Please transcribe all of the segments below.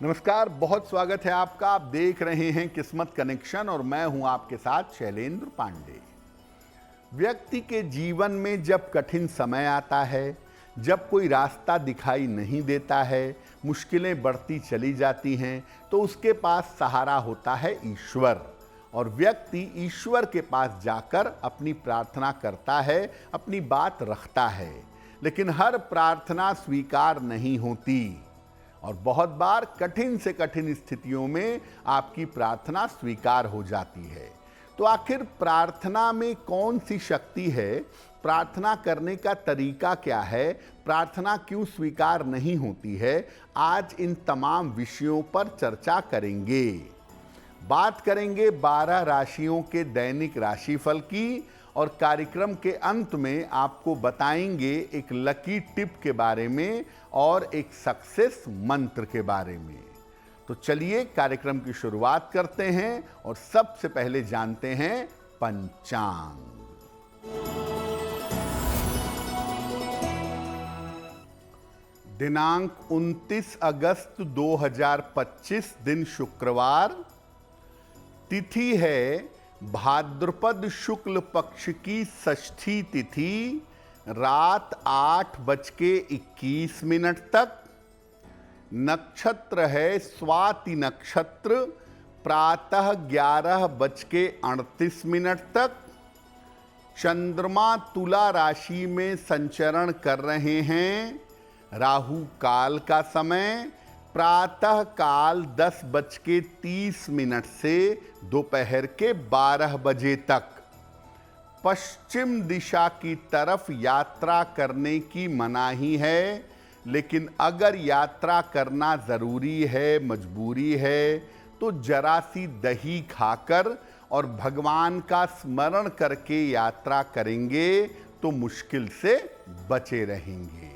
नमस्कार, बहुत स्वागत है आपका। आप देख रहे हैं किस्मत कनेक्शन और मैं हूं आपके साथ शैलेंद्र पांडे। व्यक्ति के जीवन में जब कठिन समय आता है, जब कोई रास्ता दिखाई नहीं देता है, मुश्किलें बढ़ती चली जाती हैं, तो उसके पास सहारा होता है ईश्वर। और व्यक्ति ईश्वर के पास जाकर अपनी प्रार्थना करता है, अपनी बात रखता है। लेकिन हर प्रार्थना स्वीकार नहीं होती और बहुत बार कठिन से कठिन स्थितियों में आपकी प्रार्थना स्वीकार हो जाती है। तो आखिर प्रार्थना में कौन सी शक्ति है? प्रार्थना करने का तरीका क्या है? प्रार्थना क्यों स्वीकार नहीं होती है? आज इन तमाम विषयों पर चर्चा करेंगे। बात करेंगे 12 राशियों के दैनिक राशिफल की और कार्यक्रम के अंत में आपको बताएंगे एक लकी टिप के बारे में और एक सक्सेस मंत्र के बारे में। तो चलिए कार्यक्रम की शुरुआत करते हैं और सबसे पहले जानते हैं पंचांग। दिनांक 29 अगस्त 2025 दिन शुक्रवार। तिथि है भाद्रपद शुक्ल पक्ष की षष्ठी तिथि, रात 8:21 तक। नक्षत्र है स्वाति नक्षत्र, प्रातः 11:38 तक। चंद्रमा तुला राशि में संचरण कर रहे हैं। राहु काल का समय प्रातः काल 10:30 से दोपहर के 12 बजे तक। पश्चिम दिशा की तरफ यात्रा करने की मनाही है, लेकिन अगर यात्रा करना ज़रूरी है, मजबूरी है, तो जरा सी दही खाकर और भगवान का स्मरण करके यात्रा करेंगे तो मुश्किल से बचे रहेंगे।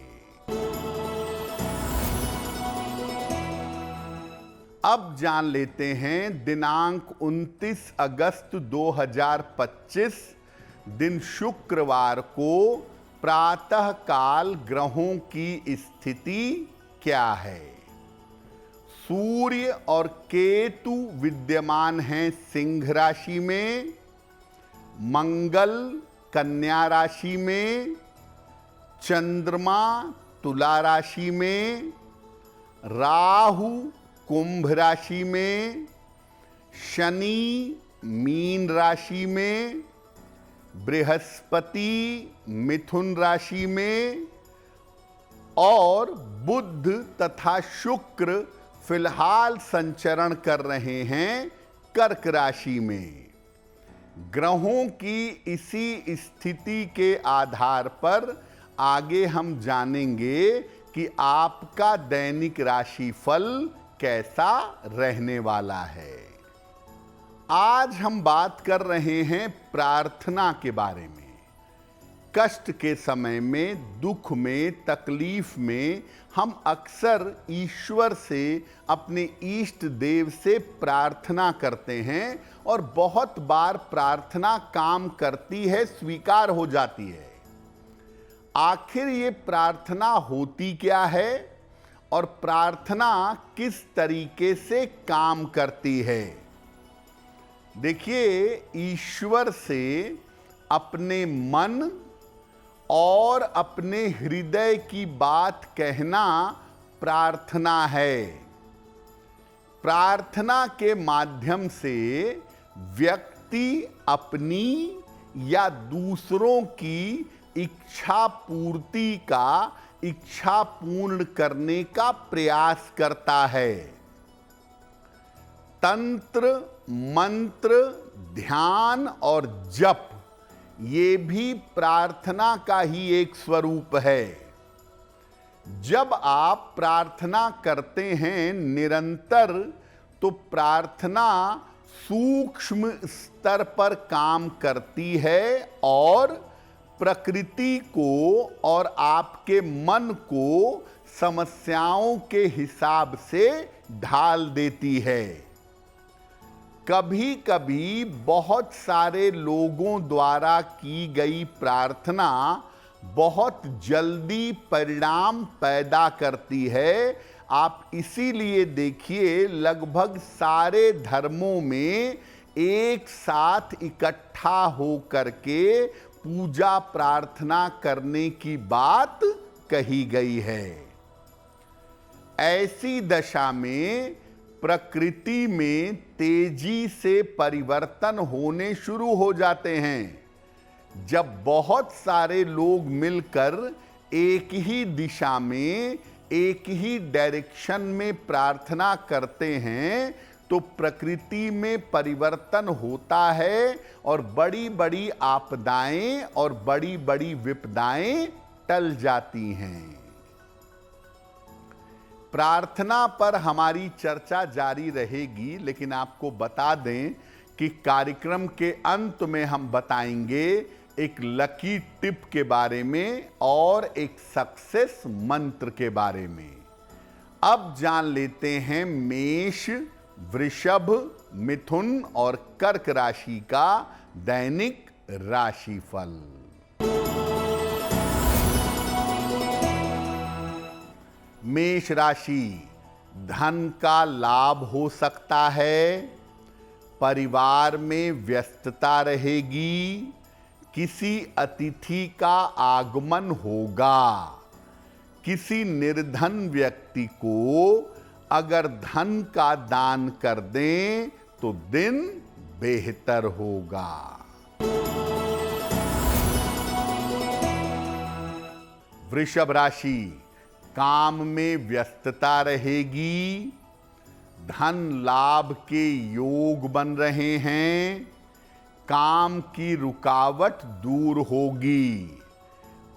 अब जान लेते हैं दिनांक 29 अगस्त 2025 दिन शुक्रवार को प्रातः काल ग्रहों की स्थिति क्या है। सूर्य और केतु विद्यमान हैं सिंह राशि में, मंगल कन्या राशि में, चंद्रमा तुला राशि में, राहु कुंभ राशि में, शनि मीन राशि में, बृहस्पति मिथुन राशि में और बुध तथा शुक्र फिलहाल संचरण कर रहे हैं कर्क राशि में। ग्रहों की इसी स्थिति के आधार पर आगे हम जानेंगे कि आपका दैनिक राशिफल कैसा रहने वाला है। आज हम बात कर रहे हैं प्रार्थना के बारे में। कष्ट के समय में, दुख में, तकलीफ में हम अक्सर ईश्वर से, अपने इष्ट देव से प्रार्थना करते हैं और बहुत बार प्रार्थना काम करती है, स्वीकार हो जाती है। आखिर ये प्रार्थना होती क्या है और प्रार्थना किस तरीके से काम करती है? देखिए, ईश्वर से अपने मन और अपने हृदय की बात कहना प्रार्थना है। प्रार्थना के माध्यम से व्यक्ति अपनी या दूसरों की इच्छा पूर्ति का, इच्छा पूर्ण करने का प्रयास करता है। तंत्र, मंत्र, ध्यान और जप ये भी प्रार्थना का ही एक स्वरूप है। जब आप प्रार्थना करते हैं निरंतर, तो प्रार्थना सूक्ष्म स्तर पर काम करती है और प्रकृति को और आपके मन को समस्याओं के हिसाब से ढाल देती है। कभी कभी बहुत सारे लोगों द्वारा की गई प्रार्थना बहुत जल्दी परिणाम पैदा करती है। आप इसीलिए देखिए लगभग सारे धर्मों में एक साथ इकट्ठा होकर के पूजा प्रार्थना करने की बात कही गई है। ऐसी दशा में प्रकृति में तेजी से परिवर्तन होने शुरू हो जाते हैं। जब बहुत सारे लोग मिलकर एक ही दिशा में, एक ही डायरेक्शन में प्रार्थना करते हैं तो प्रकृति में परिवर्तन होता है और बड़ी बड़ी आपदाएं और बड़ी बड़ी विपदाएं टल जाती हैं। प्रार्थना पर हमारी चर्चा जारी रहेगी, लेकिन आपको बता दें कि कार्यक्रम के अंत में हम बताएंगे एक लकी टिप के बारे में और एक सक्सेस मंत्र के बारे में। अब जान लेते हैं मेष, वृषभ, मिथुन और कर्क राशि का दैनिक राशिफल। मेष राशि, धन का लाभ हो सकता है, परिवार में व्यस्तता रहेगी, किसी अतिथि का आगमन होगा। किसी निर्धन व्यक्ति को अगर धन का दान कर दें तो दिन बेहतर होगा। वृषभ राशि, काम में व्यस्तता रहेगी, धन लाभ के योग बन रहे हैं, काम की रुकावट दूर होगी।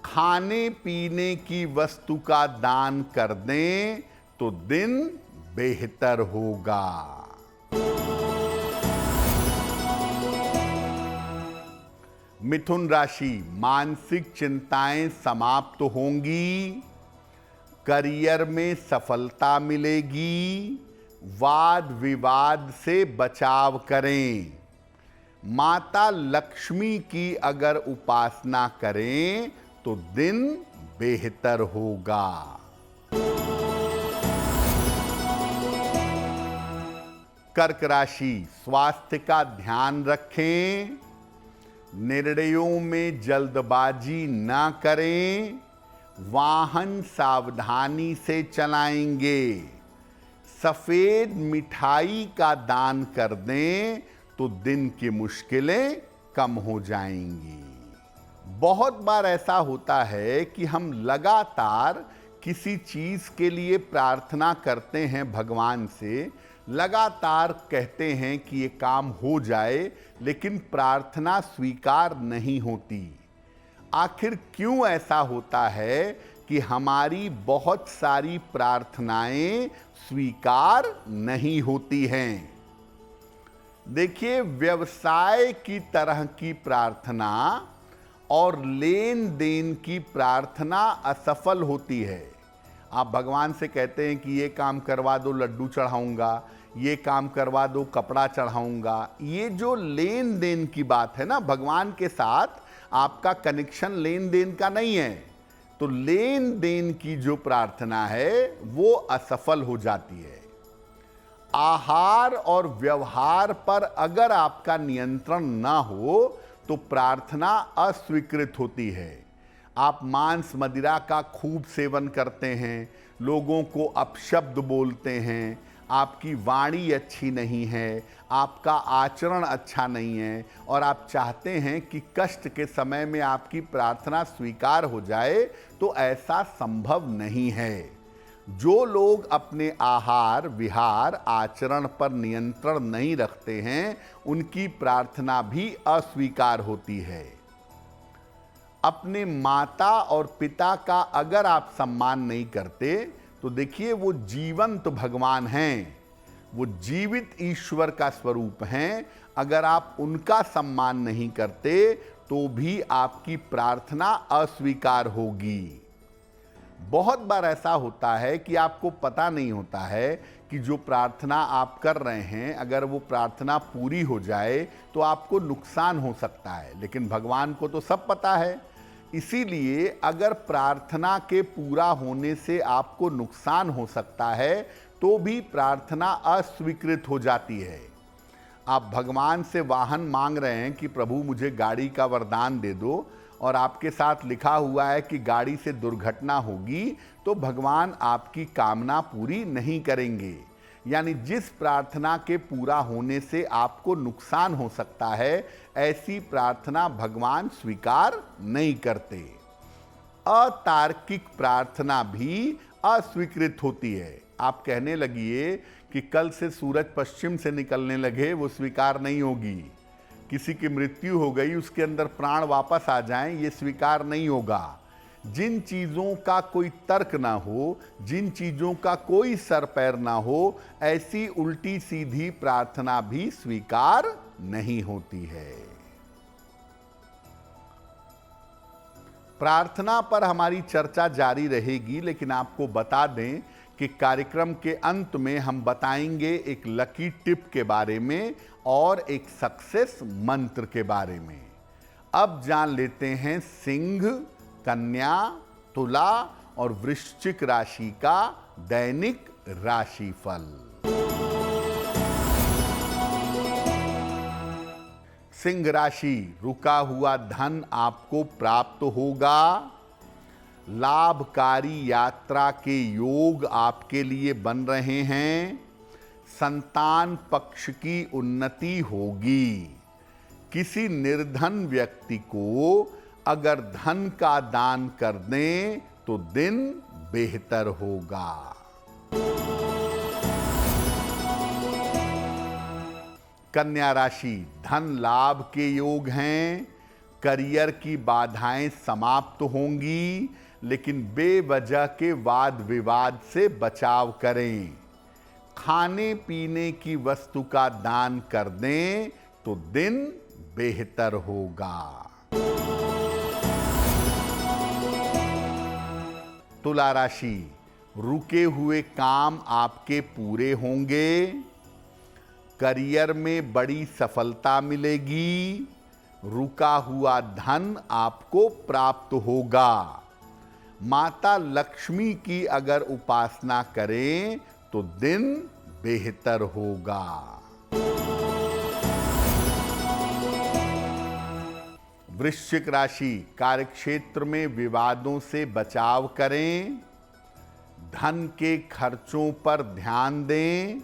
खाने पीने की वस्तु का दान कर दें तो दिन बेहतर होगा। मिथुन राशि, मानसिक चिंताएं समाप्त होंगी, करियर में सफलता मिलेगी, वाद विवाद से बचाव करें। माता लक्ष्मी की अगर उपासना करें तो दिन बेहतर होगा। कर्क राशि, स्वास्थ्य का ध्यान रखें, निर्णयों में जल्दबाजी ना करें, वाहन सावधानी से चलाएंगे। सफेद मिठाई का दान कर दें तो दिन की मुश्किलें कम हो जाएंगी। बहुत बार ऐसा होता है कि हम लगातार किसी चीज के लिए प्रार्थना करते हैं भगवान से, लगातार कहते हैं कि ये काम हो जाए, लेकिन प्रार्थना स्वीकार नहीं होती। आखिर क्यों ऐसा होता है कि हमारी बहुत सारी प्रार्थनाएं स्वीकार नहीं होती हैं? देखिए, व्यवसाय की तरह की प्रार्थना और लेन देन की प्रार्थना असफल होती है। आप भगवान से कहते हैं कि ये काम करवा दो, लड्डू चढ़ाऊंगा, ये काम करवा दो, कपड़ा चढ़ाऊंगा। ये जो लेन देन की बात है ना, भगवान के साथ आपका कनेक्शन लेन देन का नहीं है, तो लेन देन की जो प्रार्थना है वो असफल हो जाती है। आहार और व्यवहार पर अगर आपका नियंत्रण ना हो तो प्रार्थना अस्वीकृत होती है। आप मांस मदिरा का खूब सेवन करते हैं, लोगों को अपशब्द बोलते हैं, आपकी वाणी अच्छी नहीं है, आपका आचरण अच्छा नहीं है, और आप चाहते हैं कि कष्ट के समय में आपकी प्रार्थना स्वीकार हो जाए, तो ऐसा संभव नहीं है। जो लोग अपने आहार विहार आचरण पर नियंत्रण नहीं रखते हैं, उनकी प्रार्थना भी अस्वीकार होती है। अपने माता और पिता का अगर आप सम्मान नहीं करते तो देखिए, वो जीवंत भगवान हैं, वो जीवित ईश्वर का स्वरूप हैं। अगर आप उनका सम्मान नहीं करते तो भी आपकी प्रार्थना अस्वीकार होगी। बहुत बार ऐसा होता है कि आपको पता नहीं होता है कि जो प्रार्थना आप कर रहे हैं, अगर वो प्रार्थना पूरी हो जाए तो आपको नुकसान हो सकता है, लेकिन भगवान को तो सब पता है। इसीलिए अगर प्रार्थना के पूरा होने से आपको नुकसान हो सकता है तो भी प्रार्थना अस्वीकृत हो जाती है। आप भगवान से वाहन मांग रहे हैं कि प्रभु मुझे गाड़ी का वरदान दे दो, और आपके साथ लिखा हुआ है कि गाड़ी से दुर्घटना होगी, तो भगवान आपकी कामना पूरी नहीं करेंगे। यानी जिस प्रार्थना के पूरा होने से आपको नुकसान हो सकता है, ऐसी प्रार्थना भगवान स्वीकार नहीं करते। अतार्किक प्रार्थना भी अस्वीकृत होती है। आप कहने लगिए कि कल से सूरज पश्चिम से निकलने लगे, वो स्वीकार नहीं होगी। किसी की मृत्यु हो गई, उसके अंदर प्राण वापस आ जाएं, ये स्वीकार नहीं होगा। जिन चीज़ों का कोई तर्क ना हो, जिन चीज़ों का कोई सर पैर ना हो, ऐसी उल्टी सीधी प्रार्थना भी स्वीकार नहीं होती है। प्रार्थना पर हमारी चर्चा जारी रहेगी, लेकिन आपको बता दें कि कार्यक्रम के अंत में हम बताएंगे एक लकी टिप के बारे में और एक सक्सेस मंत्र के बारे में। अब जान लेते हैं सिंह, कन्या, तुला और वृश्चिक राशि का दैनिक राशिफल। सिंह राशि, रुका हुआ धन आपको प्राप्त होगा। लाभकारी यात्रा के योग आपके लिए बन रहे हैं। संतान पक्ष की उन्नति होगी। किसी निर्धन व्यक्ति को अगर धन का दान कर दें तो दिन बेहतर होगा। कन्या राशि, धन लाभ के योग हैं। करियर की बाधाएं समाप्त होंगी, लेकिन बेवजह के वाद विवाद से बचाव करें। खाने पीने की वस्तु का दान कर दें तो दिन बेहतर होगा। तुला राशि, रुके हुए काम आपके पूरे होंगे। करियर में बड़ी सफलता मिलेगी। रुका हुआ धन आपको प्राप्त होगा। माता लक्ष्मी की अगर उपासना करें तो दिन बेहतर होगा। वृश्चिक राशि, कार्यक्षेत्र में विवादों से बचाव करें। धन के खर्चों पर ध्यान दें।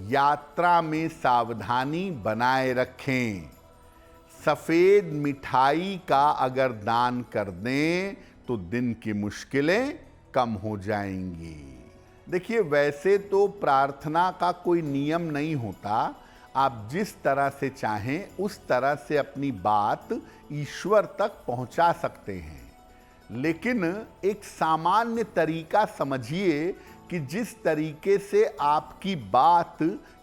यात्रा में सावधानी बनाए रखें। सफेद मिठाई का अगर दान कर दें तो दिन की मुश्किलें कम हो जाएंगी। देखिए, वैसे तो प्रार्थना का कोई नियम नहीं होता। आप जिस तरह से चाहें उस तरह से अपनी बात ईश्वर तक पहुंचा सकते हैं, लेकिन एक सामान्य तरीका समझिए कि जिस तरीके से आपकी बात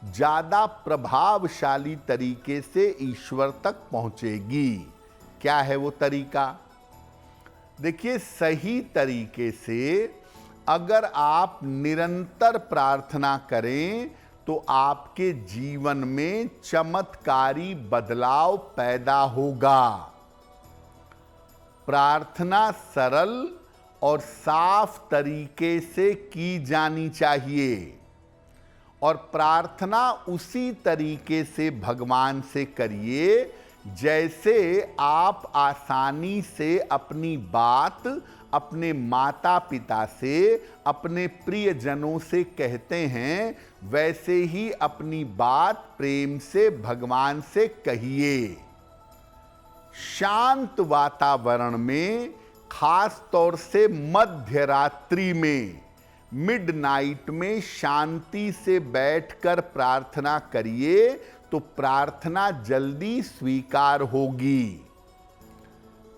ज़्यादा प्रभावशाली तरीके से ईश्वर तक पहुंचेगी। क्या है वो तरीका? देखिए, सही तरीके से अगर आप निरंतर प्रार्थना करें तो आपके जीवन में चमत्कारी बदलाव पैदा होगा। प्रार्थना सरल और साफ तरीके से की जानी चाहिए, और प्रार्थना उसी तरीके से भगवान से करिए जैसे आप आसानी से अपनी बात अपने माता पिता से, अपने प्रियजनों से कहते हैं, वैसे ही अपनी बात प्रेम से भगवान से कहिए। शांत वातावरण में, खास तौर से मध्य रात्रि में, मिडनाइट में शांति से बैठकर प्रार्थना करिए तो प्रार्थना जल्दी स्वीकार होगी।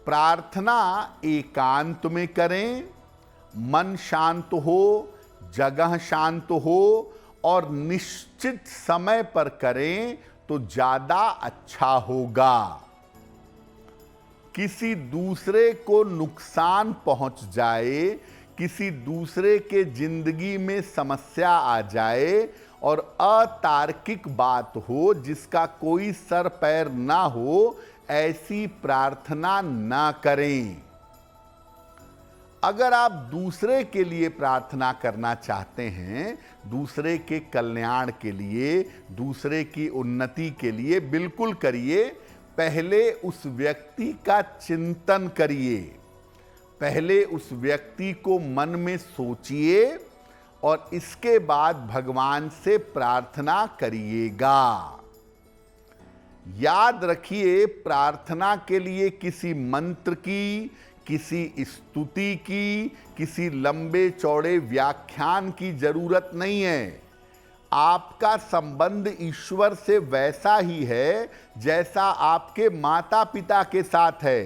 प्रार्थना एकांत में करें, मन शांत हो, जगह शांत हो और निश्चित समय पर करें तो ज्यादा अच्छा होगा। किसी दूसरे को नुकसान पहुंच जाए, किसी दूसरे के जिंदगी में समस्या आ जाए और अतार्किक बात हो जिसका कोई सर पैर ना हो, ऐसी प्रार्थना ना करें। अगर आप दूसरे के लिए प्रार्थना करना चाहते हैं, दूसरे के कल्याण के लिए, दूसरे की उन्नति के लिए, बिल्कुल करिए। पहले उस व्यक्ति का चिंतन करिए, पहले उस व्यक्ति को मन में सोचिए और इसके बाद भगवान से प्रार्थना करिएगा। याद रखिए, प्रार्थना के लिए किसी मंत्र की, किसी स्तुति की, किसी लंबे चौड़े व्याख्यान की जरूरत नहीं है। आपका संबंध ईश्वर से वैसा ही है जैसा आपके माता पिता के साथ है।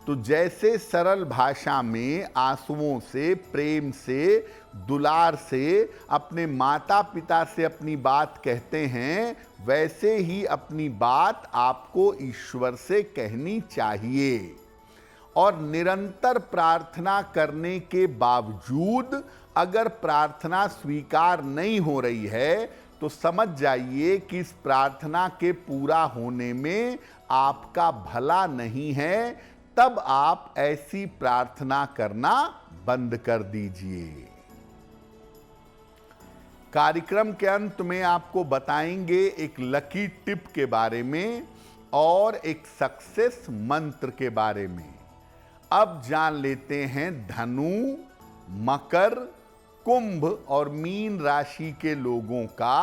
तो जैसे सरल भाषा में आंसुओं से, प्रेम से, दुलार से अपने माता पिता से अपनी बात कहते हैं, वैसे ही अपनी बात आपको ईश्वर से कहनी चाहिए। और निरंतर प्रार्थना करने के बावजूद अगर प्रार्थना स्वीकार नहीं हो रही है, तो समझ जाइए कि इस प्रार्थना के पूरा होने में आपका भला नहीं है। तब आप ऐसी प्रार्थना करना बंद कर दीजिए। कार्यक्रम के अंत में आपको बताएंगे एक लकी टिप के बारे में और एक सक्सेस मंत्र के बारे में। अब जान लेते हैं धनु, मकर, कुंभ और मीन राशि के लोगों का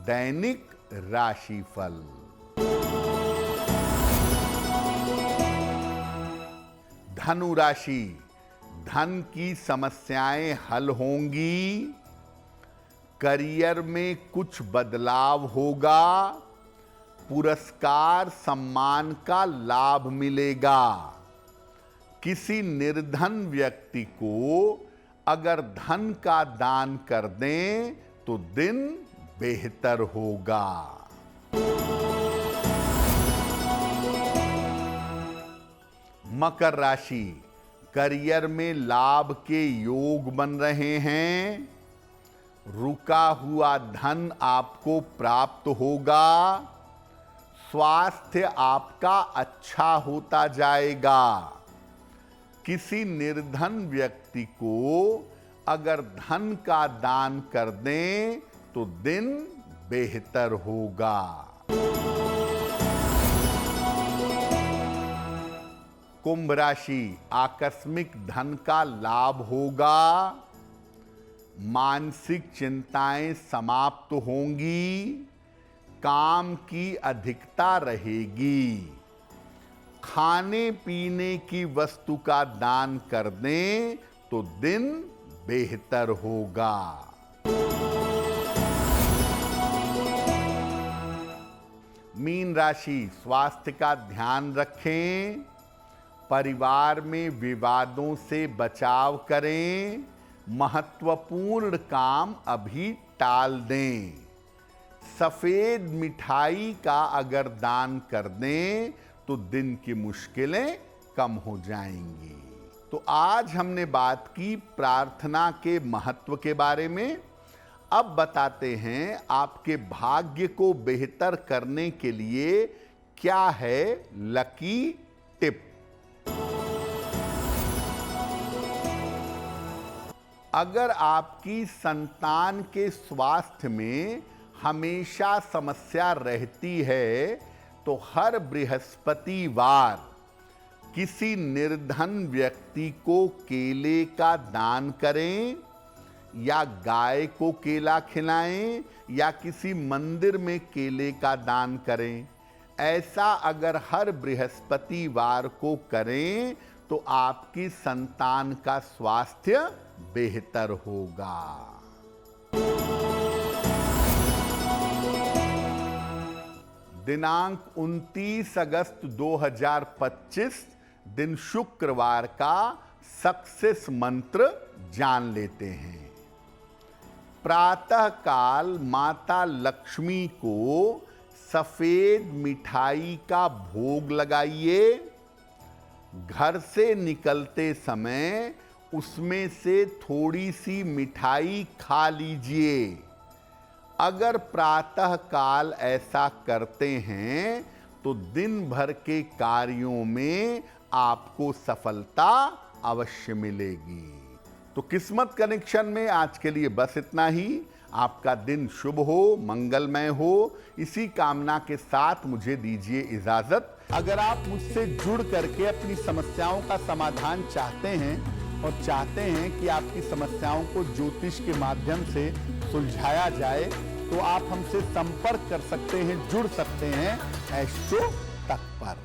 दैनिक राशिफल। धनु राशि, धन की समस्याएं हल होंगी, करियर में कुछ बदलाव होगा, पुरस्कार सम्मान का लाभ मिलेगा। किसी निर्धन व्यक्ति को अगर धन का दान कर दें तो दिन बेहतर होगा। मकर राशि, करियर में लाभ के योग बन रहे हैं, रुका हुआ धन आपको प्राप्त होगा, स्वास्थ्य आपका अच्छा होता जाएगा। किसी निर्धन व्यक्ति को अगर धन का दान कर दें तो दिन बेहतर होगा। कुंभ राशि, आकस्मिक धन का लाभ होगा, मानसिक चिंताएं समाप्त होंगी, काम की अधिकता रहेगी। खाने पीने की वस्तु का दान कर दें तो दिन बेहतर होगा। मीन राशि, स्वास्थ्य का ध्यान रखें, परिवार में विवादों से बचाव करें, महत्वपूर्ण काम अभी टाल दें। सफेद मिठाई का अगर दान कर दें तो दिन की मुश्किलें कम हो जाएंगी। तो आज हमने बात की प्रार्थना के महत्व के बारे में। अब बताते हैं आपके भाग्य को बेहतर करने के लिए क्या है लकी टिप। अगर आपकी संतान के स्वास्थ्य में हमेशा समस्या रहती है तो हर बृहस्पतिवार किसी निर्धन व्यक्ति को केले का दान करें या गाय को केला खिलाएं या किसी मंदिर में केले का दान करें। ऐसा अगर हर बृहस्पतिवार को करें तो आपकी संतान का स्वास्थ्य बेहतर होगा। दिनांक 29 अगस्त 2025 दिन शुक्रवार का सक्सेस मंत्र जान लेते हैं। प्रातः काल माता लक्ष्मी को सफेद मिठाई का भोग लगाइए। घर से निकलते समय उसमें से थोड़ी सी मिठाई खा लीजिए। अगर प्रातः काल ऐसा करते हैं तो दिन भर के कार्यों में आपको सफलता अवश्य मिलेगी। तो किस्मत कनेक्शन में आज के लिए बस इतना ही। आपका दिन शुभ हो, मंगलमय हो, इसी कामना के साथ मुझे दीजिए इजाजत। अगर आप मुझसे जुड़ करके अपनी समस्याओं का समाधान चाहते हैं और चाहते हैं कि आपकी समस्याओं को ज्योतिष के माध्यम से सुलझाया जाए, तो आप हमसे संपर्क कर सकते हैं, जुड़ सकते हैं एस्ट्रो तक पर।